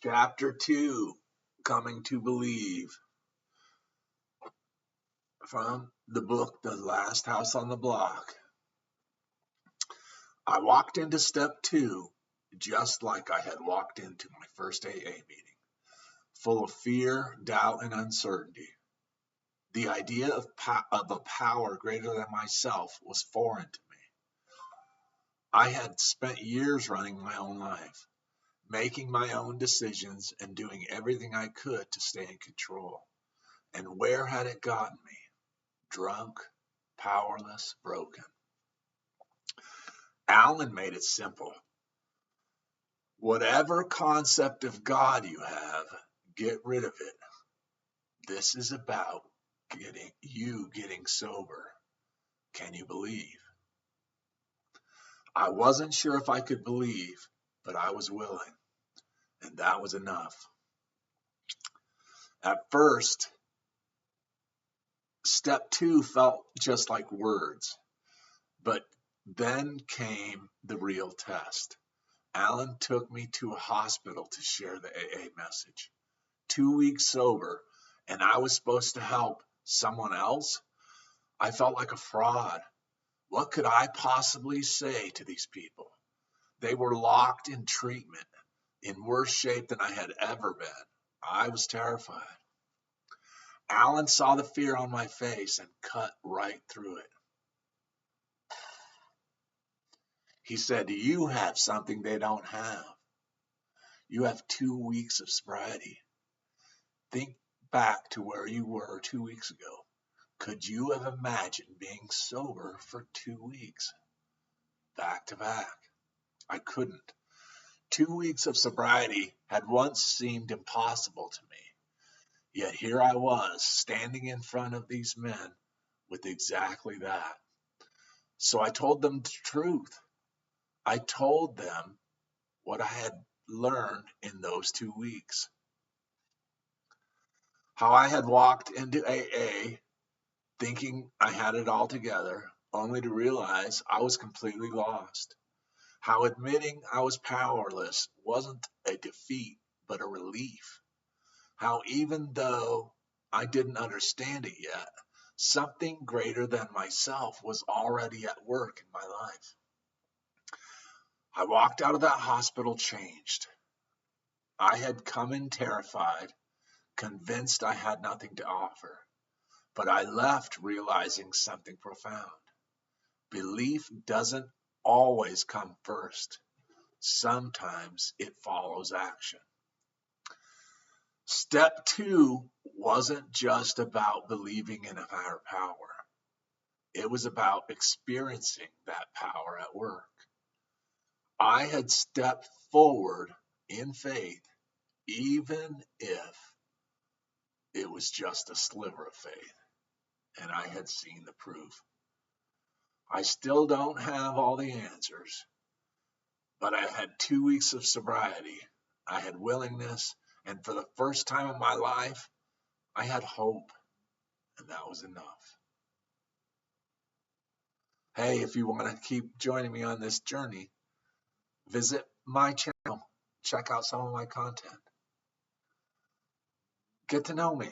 Chapter 2, Coming to Believe, from the book The Last House on the Block. I walked into step 2 just like I had walked into my first AA meeting, full of fear, doubt, and uncertainty. The idea of a power greater than myself was foreign to me. I had spent years running my own life, making my own decisions and doing everything I could to stay in control. And where had it gotten me? Drunk, powerless, broken. Alan made it simple. Whatever concept of God you have, get rid of it. This is about getting sober. Can you believe? I wasn't sure if I could believe, but I was willing, and that was enough. At first, step 2 felt just like words, but then came the real test. Alan took me to a hospital to share the AA message. 2 weeks sober, and I was supposed to help someone else? I felt like a fraud. What could I possibly say to these people? They were locked in treatment, in worse shape than I had ever been. I was terrified. Alan saw the fear on my face and cut right through it. He said, "You have something they don't have. You have 2 weeks of sobriety. Think back to where you were 2 weeks ago. Could you have imagined being sober for 2 weeks? Back to back. I couldn't. 2 weeks of sobriety had once seemed impossible to me. Yet here I was, standing in front of these men with exactly that. So I told them the truth. I told them what I had learned in those 2 weeks. How I had walked into AA thinking I had it all together, only to realize I was completely lost. How admitting I was powerless wasn't a defeat, but a relief. How even though I didn't understand it yet, something greater than myself was already at work in my life. I walked out of that hospital changed. I had come in terrified, convinced I had nothing to offer, but I left realizing something profound. Belief doesn't always come first. Sometimes it follows action. Step 2 wasn't just about believing in a higher power. It was about experiencing that power at work. I had stepped forward in faith, even if it was just a sliver of faith, and I had seen the proof. I still don't have all the answers, but I had 2 weeks of sobriety. I had willingness, and for the first time in my life, I had hope, and that was enough. Hey, if you want to keep joining me on this journey, visit my channel. Check out some of my content. Get to know me.